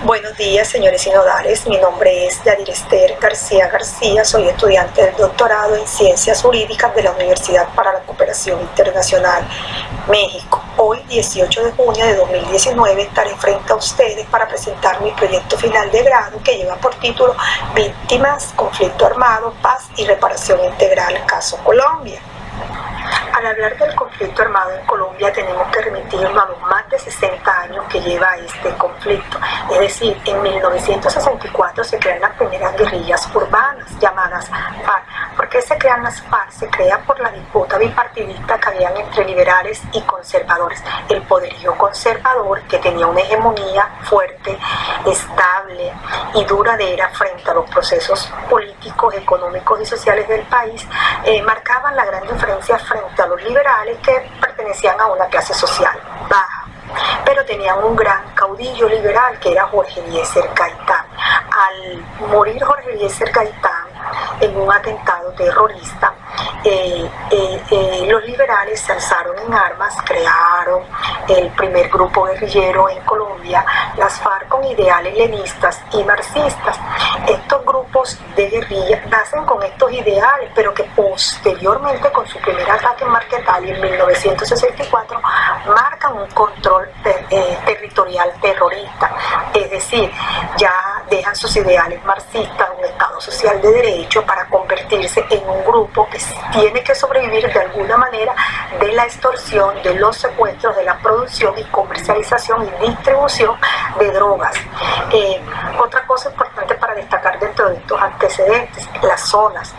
Buenos días, señores sinodales. Mi nombre es Yadir Esther García García. Soy estudiante del doctorado en Ciencias Jurídicas de la Universidad para la Cooperación Internacional, México. Hoy, 18 de junio de 2019, estaré frente a ustedes para presentar mi proyecto final de grado que lleva por título Víctimas, Conflicto Armado, Paz y Reparación Integral, Caso Colombia. Al hablar del conflicto armado en Colombia tenemos que remitirnos a los más de 60 años que lleva este conflicto. Es decir, en 1964 se crean las primeras guerrillas urbanas llamadas FARC. ¿Por qué se crean las FARC? Se crea por la disputa bipartidista que habían entre liberales y conservadores. El poderío conservador, que tenía una hegemonía fuerte, estable y duradera frente a los procesos políticos, económicos y sociales del país, marcaban la gran diferencia frente a los liberales que pertenecían a una clase social baja, pero tenían un gran caudillo liberal que era Jorge Eliezer Gaitán. Al morir Jorge Eliezer Gaitán en un atentado terrorista, los liberales se alzaron en armas, crearon el primer grupo guerrillero en Colombia, las FARC, con ideales lenistas y marxistas. Estos grupos de guerrilla nacen con estos ideales, pero que posteriormente, con su primer ataque en Marquetalia en 1964, marcan un control territorial terrorista. Es decir, ya dejan sus ideales marxistas, un Estado social de derecho, para convertirse en un grupo que tiene que sobrevivir de alguna manera de la extorsión, de los secuestros, de la producción y comercialización y distribución de drogas. Otra cosa importante para destacar dentro de estos antecedentes, las zonas.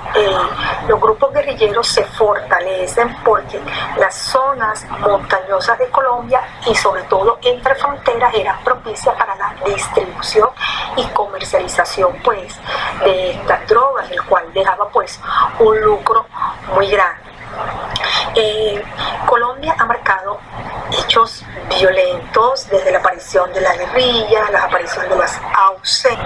Los grupos guerrilleros se fortalecen porque las zonas montañosas de Colombia y sobre todo entre fronteras eran propicias para la distribución y comercialización pues de estas drogas, el cual dejaba pues un lucro muy grande. Colombia ha marcado hechos violentos desde la aparición de la guerrilla, la aparición de las AUC.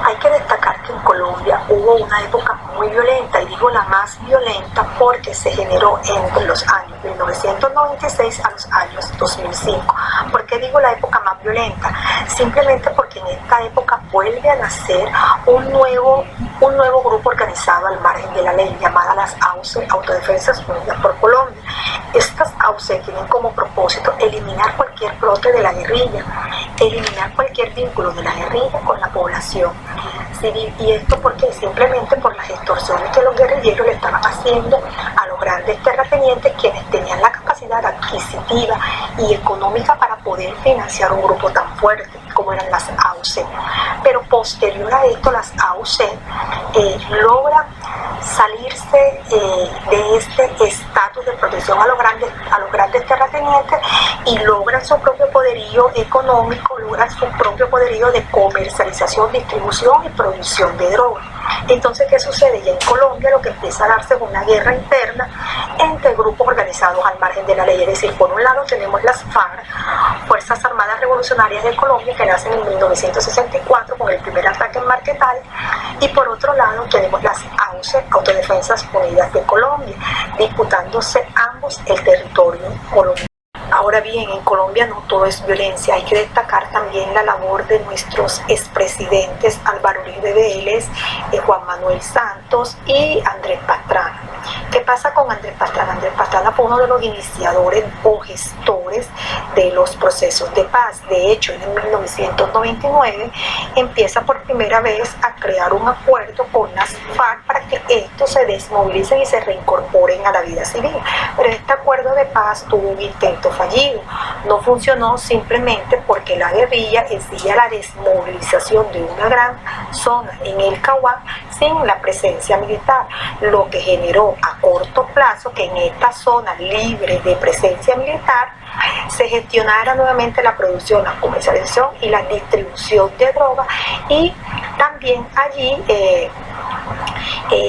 Hay que destacar que en Colombia hubo una época muy violenta, y digo la más violenta porque se generó entre los años 1996 a los años 2005. ¿Por qué digo la época más violenta? Simplemente porque en esta época vuelve a nacer un nuevo grupo organizado al margen de la ley, llamada las AUC, Autodefensas Unidas por Colombia. Estas AUC tienen como propósito eliminar cualquier brote de la guerrilla, eliminar cualquier vínculo de la guerrilla con la población civil. ¿Y esto porque? Simplemente por las extorsiones que los guerrilleros le estaban haciendo a los grandes terratenientes, quienes tenían la capacidad adquisitiva y económica para poder financiar un grupo tan fuerte como eran las AUC. Pero posterior a esto, las AUC logran salirse de este estatus de protección a los grandes terratenientes y logran su propio poderío económico, logran su propio poderío de comercialización, distribución y producción de drogas. Entonces, ¿qué sucede? Ya en Colombia lo que empieza a darse es una guerra interna entre grupos organizados al margen de la ley. Es decir, por un lado tenemos las FARC, Fuerzas Armadas Revolucionarias de Colombia, que nacen en 1964 con el primer ataque en Marquetalia, y por otro lado tenemos las AUC, Autodefensas Unidas de Colombia, disputándose ambos el territorio colombiano. Ahora bien, en Colombia no todo es violencia. Hay que destacar también la labor de nuestros expresidentes Álvaro Uribe Vélez, Juan Manuel Santos y Andrés Pastrana. ¿Qué pasa con Andrés Pastrana? Andrés Pastrana fue uno de los iniciadores o gestores de los procesos de paz. De hecho, en 1999 empieza por primera vez a crear un acuerdo con las FARC para que estos se desmovilicen y se reincorporen a la vida civil. Pero este acuerdo de paz tuvo un intento fallido. No funcionó simplemente porque la guerrilla exigía la desmovilización de una gran zona en el Cauca sin la presencia militar, lo que generó a corto plazo que en esta zona libre de presencia militar se gestionara nuevamente la producción, la comercialización y la distribución de drogas, y también allí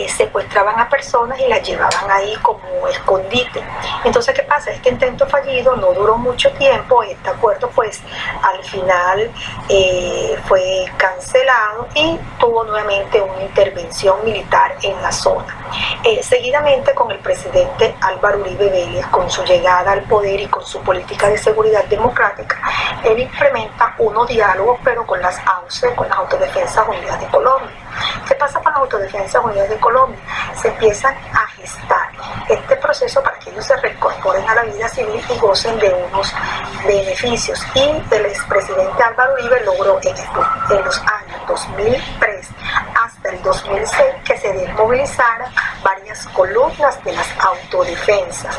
secuestraban a personas y las llevaban ahí como escondite. Entonces, ¿qué pasa? Este intento fallido no duró mucho tiempo. Este acuerdo pues al final fue cancelado y tuvo nuevamente una intervención militar en la zona. Seguidamente, con el presidente Álvaro Uribe Vélez, con su llegada al poder y con su política de seguridad democrática, él implementa unos diálogos, pero con las AUCE, con las Autodefensas Unidas de Colombia. ¿Qué pasa con las Autodefensas Unidas de Colombia? Se empiezan a gestar este proceso para que ellos se reincorporen a la vida civil y gocen de unos beneficios. Y el expresidente Álvaro Uribe logró en los años 2003 hasta el 2006 que se desmovilizaran varias columnas de las autodefensas.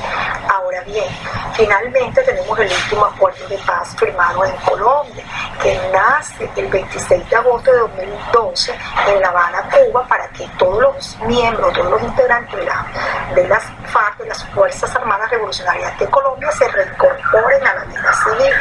Ahora bien, finalmente tenemos el último acuerdo de paz firmado en Colombia, que nace el 26 de agosto de 2012 en La Habana, Cuba, para que todos los miembros, todos los integrantes de las FARC, de las Fuerzas Armadas Revolucionarias de Colombia, se reincorporen a la vida civil,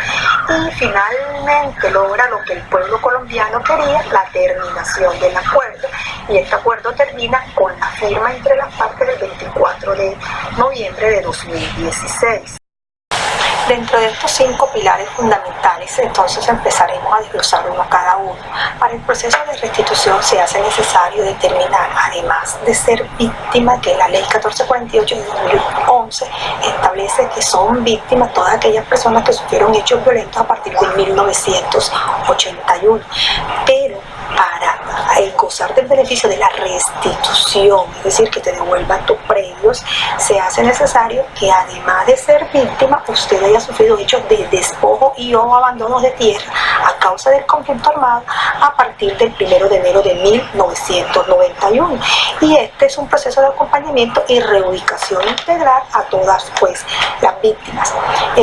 y finalmente logra lo que el pueblo colombiano quería, la terminación del acuerdo, y este acuerdo termina con la firma entre las partes del 24 de noviembre de 2016. Dentro de estos 5 pilares fundamentales, entonces empezaremos a desglosar uno cada uno. Para el proceso de restitución se hace necesario determinar, además de ser víctima, que la ley 1448 de 2011 establece que son víctimas todas aquellas personas que sufrieron hechos violentos a partir de 1981. Pero para gozar del beneficio de la restitución, es decir, que te devuelvan tus predios, se hace necesario que, además de ser víctima, usted haya sufrido hechos de despojo y o abandonos de tierra a causa del conflicto armado a partir del 1 de enero de 1991. Y este es un proceso de acompañamiento y reubicación integral a todas pues las víctimas.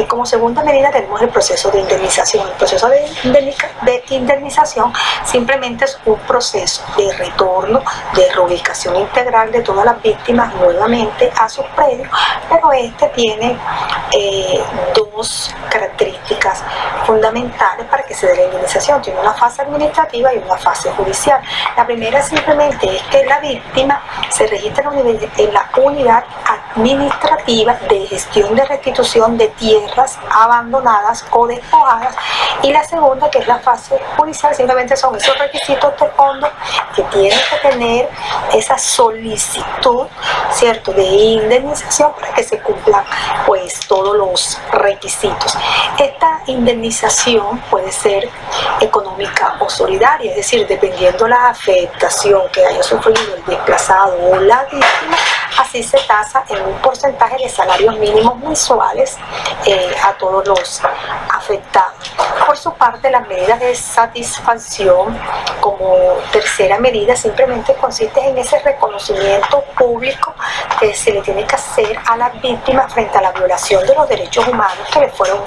Como segunda medida tenemos el proceso de indemnización. El proceso de indemnización simplemente es un proceso de retorno, de reubicación integral de todas las víctimas nuevamente a sus predios, pero este tiene dos características fundamentales para que se dé la indemnización. Tiene una fase administrativa y una fase judicial. La primera simplemente es que la víctima se registra en la unidad administrativa de gestión de restitución de tierras abandonadas o despojadas, y la segunda, que es la fase judicial, simplemente son esos requisitos de fondo que tienen que tener esa solicitud, ¿cierto?, de indemnización para que se cumplan pues todos los requisitos. Esta indemnización puede ser económica o solidaria, es decir, dependiendo la afectación que haya sufrido el desplazado o la víctima, así se tasa en un porcentaje de salarios mínimos mensuales a todos los afectados. Por su parte, las medidas de satisfacción, como tercera medida, simplemente consiste en ese reconocimiento público que se le tiene que hacer a las víctimas frente a la violación de los derechos humanos que le fueron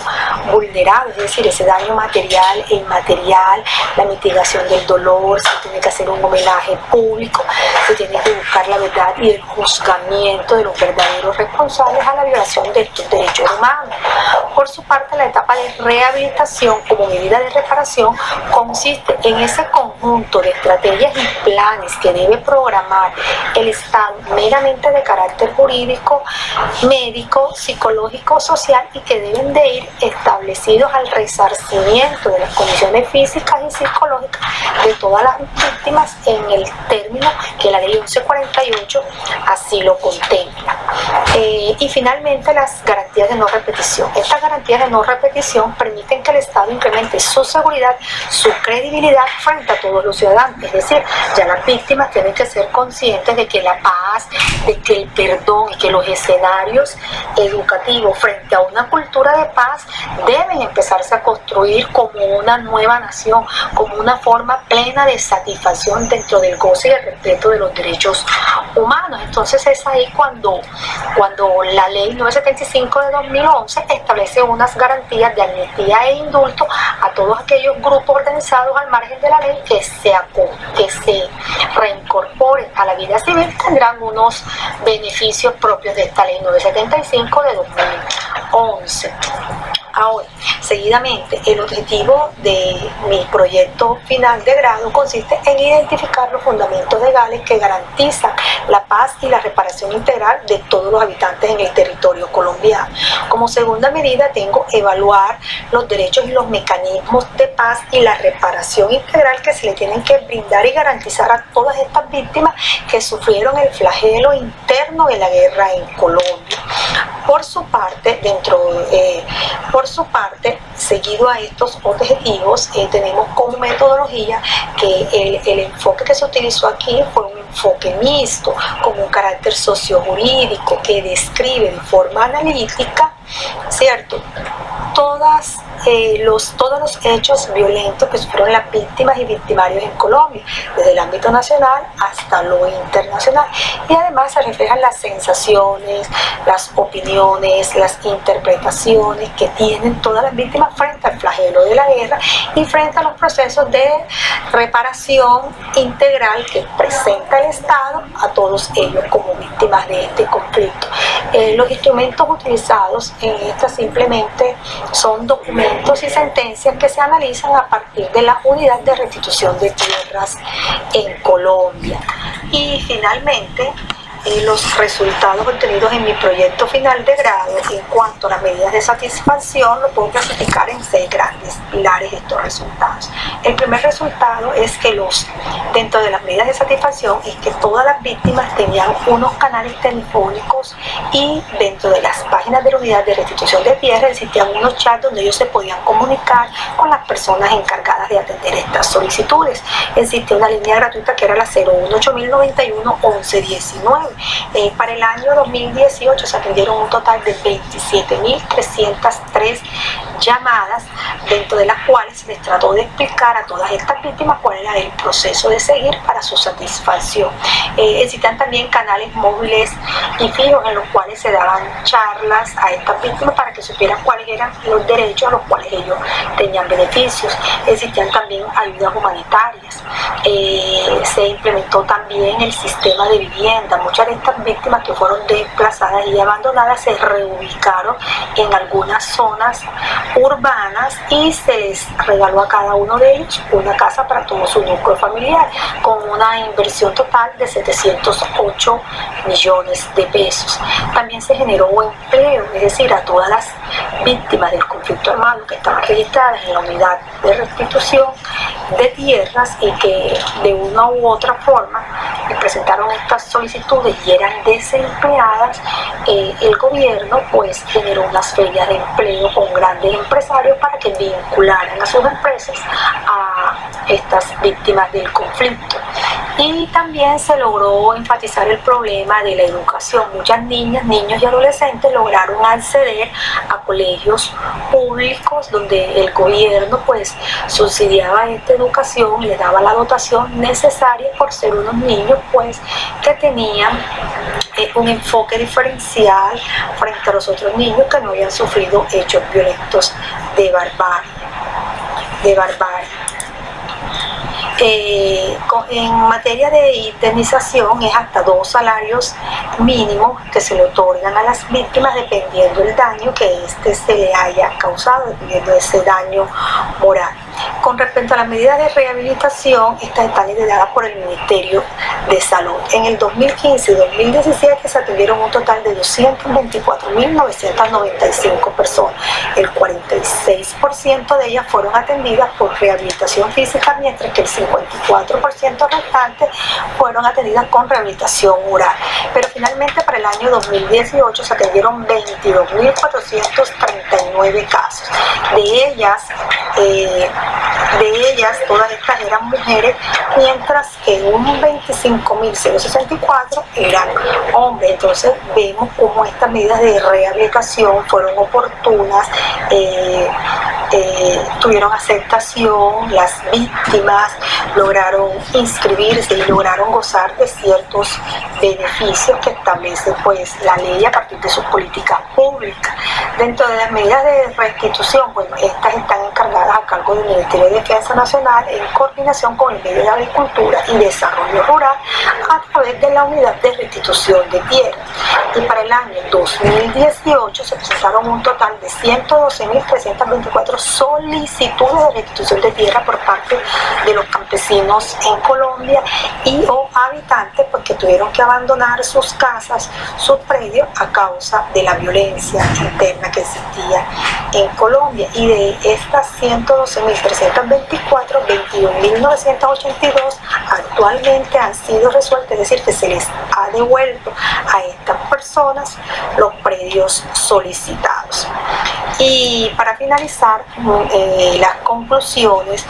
vulnerados, es decir, ese daño material e inmaterial, la mitigación del dolor, se tiene que hacer un homenaje público, se tiene que buscar la verdad y el juzgamiento de los verdaderos responsables a la violación de estos derechos humanos. Por su parte, la etapa de rehabilitación como medida de reparación consiste en ese conjunto de estrategias y planes que debe programar el Estado, meramente de carácter jurídico, médico, psicológico, social, y que deben de ir establecidos al resarcimiento de las condiciones físicas y psicológicas de todas las víctimas en el término que la ley 1148 así lo contempla. Y finalmente, las garantías de no repetición. Estas garantías de no repetición permiten que el Estado incremente su seguridad, su credibilidad frente a todos los ciudadanos. Es decir, ya las víctimas tienen que ser conscientes de que la paz, de que el perdón y que los escenarios educativos frente a una cultura de paz deben empezarse a construir como una nueva nación, como una forma plena de satisfacción dentro del goce y el respeto de los derechos humanos. Entonces es ahí cuando la ley 975 de 2011 establece unas garantías de amnistía e indulto a todos aquellos grupos organizados al margen de la ley que se reincorporen a la vida civil, tendrán unos beneficios propios de esta ley 975 de 2011. Ahora, seguidamente, el objetivo de mi proyecto final de grado consiste en identificar los fundamentos legales que garantizan la paz y la reparación integral de todos los habitantes en el territorio colombiano. Como segunda medida, tengo evaluar los derechos y los mecanismos de paz y la reparación integral que se le tienen que brindar y garantizar a todas estas víctimas que sufrieron el flagelo interno de la guerra en Colombia. Por su parte, seguido a estos objetivos, tenemos como metodología que el enfoque que se utilizó aquí fue un enfoque mixto, con un carácter sociojurídico que describe de forma analítica, ¿cierto?, todos los hechos violentos que sufrieron las víctimas y victimarios en Colombia, desde el ámbito nacional hasta lo internacional. Y además se reflejan las sensaciones, las opiniones, las interpretaciones que tienen todas las víctimas frente al flagelo de la guerra y frente a los procesos de reparación integral que presenta el Estado a todos ellos como víctimas de este conflicto. Los instrumentos utilizados en esta simplemente son documentos y sentencias que se analizan a partir de la unidad de restitución de tierras en Colombia. Y finalmente, los resultados obtenidos en mi proyecto final de grado en cuanto a las medidas de satisfacción lo puedo clasificar en 6 grandes pilares estos resultados. El primer resultado es que dentro de las medidas de satisfacción es que todas las víctimas tenían unos canales telefónicos y dentro de las páginas de la unidad de restitución de tierra existían unos chats donde ellos se podían comunicar con las personas encargadas de atender estas solicitudes. Existe una línea gratuita que era la 018-1091-1119. Para el año 2018 se atendieron un total de 27.303 llamadas, dentro de las cuales se les trató de explicar a todas estas víctimas cuál era el proceso de seguir para su satisfacción. Existían también canales móviles y fijos en los cuales se daban charlas a estas víctimas para que supieran cuáles eran los derechos a los cuales ellos tenían beneficios. Existían también ayudas humanitarias. Se implementó también el sistema de vivienda. Muchas de estas víctimas que fueron desplazadas y abandonadas se reubicaron en algunas zonas urbanas y se les regaló a cada uno de ellos una casa para todo su núcleo familiar, con una inversión total de 708 millones de pesos. También se generó empleo, es decir, a todas las víctimas del conflicto armado que estaban registradas en la unidad de restitución de tierras y que de una u otra forma presentaron estas solicitudes y eran desempleadas. El gobierno pues generó unas ferias de empleo con grandes empresarios para que vincularan a sus empresas a estas víctimas del conflicto. Y también se logró enfatizar el problema de la educación. Muchas niñas, niños y adolescentes lograron acceder a colegios públicos donde el gobierno pues subsidiaba esta educación y les daba la dotación necesaria por ser unos niños pues que tenían un enfoque diferencial frente a los otros niños que no habían sufrido hechos violentos de barbarie. En materia de indemnización es hasta 2 salarios mínimos que se le otorgan a las víctimas dependiendo del daño que se le haya causado, dependiendo de ese daño moral. Con respecto a las medidas de rehabilitación, estas están lideradas por el Ministerio de Salud. En el 2015 y 2017 se atendieron un total de 224.995 personas. El 46% de ellas fueron atendidas por rehabilitación física, mientras que el 54% restante fueron atendidas con rehabilitación oral. Pero finalmente para el año 2018 se atendieron 22.439 casos. De ellas, todas estas eran mujeres, mientras que un 25.064 eran hombres. Entonces vemos cómo estas medidas de rehabilitación fueron oportunas, tuvieron aceptación, las víctimas lograron inscribirse y lograron gozar de ciertos beneficios que establece pues la ley a partir de sus políticas públicas. Dentro de las medidas de restitución, bueno, estas están encargadas a cargo del Ministerio de Defensa Nacional en coordinación con el Ministerio de Agricultura y Desarrollo Rural a través de la Unidad de Restitución de Tierras. Y para el año 2018 se presentaron un total de 112.324 solicitudes de restitución de tierra por parte de los campesinos en Colombia y o habitantes pues, que tuvieron que abandonar sus casas, sus predios a causa de la violencia interna que existía en Colombia. Y de estas 112.324, 21.982 actualmente han sido resueltas, es decir, que se les ha devuelto a estas personas los predios solicitados. Y para finalizar las conclusiones,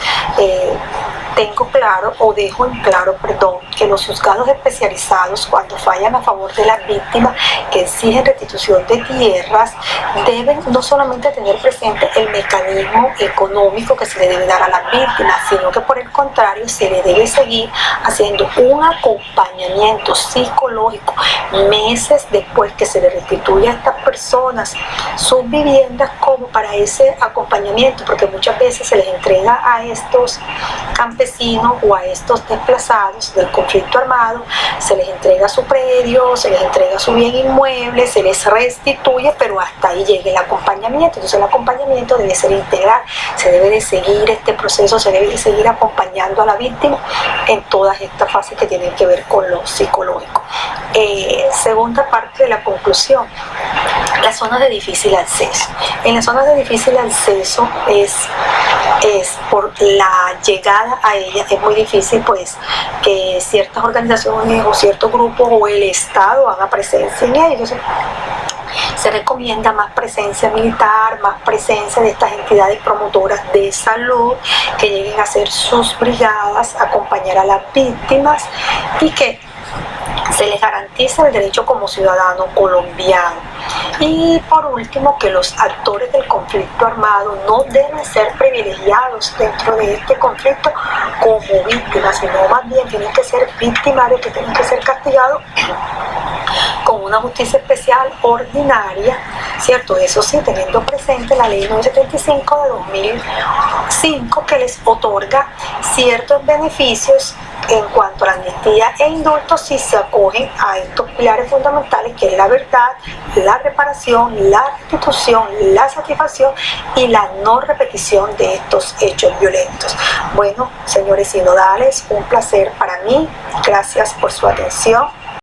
tengo claro o dejo en claro, perdón, que los juzgados especializados cuando fallan a favor de las víctimas que exigen restitución de tierras deben no solamente tener presente el mecanismo económico que se le debe dar a las víctimas, sino que por el contrario se le debe seguir haciendo un acompañamiento psicológico meses después que se le restituya a estas personas sus viviendas como para ese acompañamiento, porque muchas veces se les entrega a estos campesinos o a estos desplazados del conflicto armado, se les entrega su predio, se les entrega su bien inmueble, se les restituye, pero hasta ahí llega el acompañamiento. Entonces el acompañamiento debe ser integral, se debe de seguir este proceso, se debe de seguir acompañando a la víctima en todas estas fases que tienen que ver con lo psicológico. Segunda parte de la conclusión, las zonas de difícil acceso. En las zonas de difícil acceso es por la llegada a ellas, es muy difícil pues que ciertas organizaciones o ciertos grupos o el Estado haga presencia en ellos. Se recomienda más presencia militar, más presencia de estas entidades promotoras de salud que lleguen a hacer sus brigadas, acompañar a las víctimas y que se les garantiza el derecho como ciudadano colombiano. Y por último, que los actores del conflicto armado no deben ser privilegiados dentro de este conflicto como víctimas, sino más bien tienen que ser victimarios, que tienen que ser castigados con una justicia especial ordinaria, ¿cierto? Eso sí, teniendo presente la ley 975 de 2005 que les otorga ciertos beneficios en cuanto a la amnistía e indulto si se acogen a estos pilares fundamentales que es la verdad, la reparación, la restitución, la satisfacción y la no repetición de estos hechos violentos. Bueno, señores sinodales, un placer para mí. Gracias por su atención.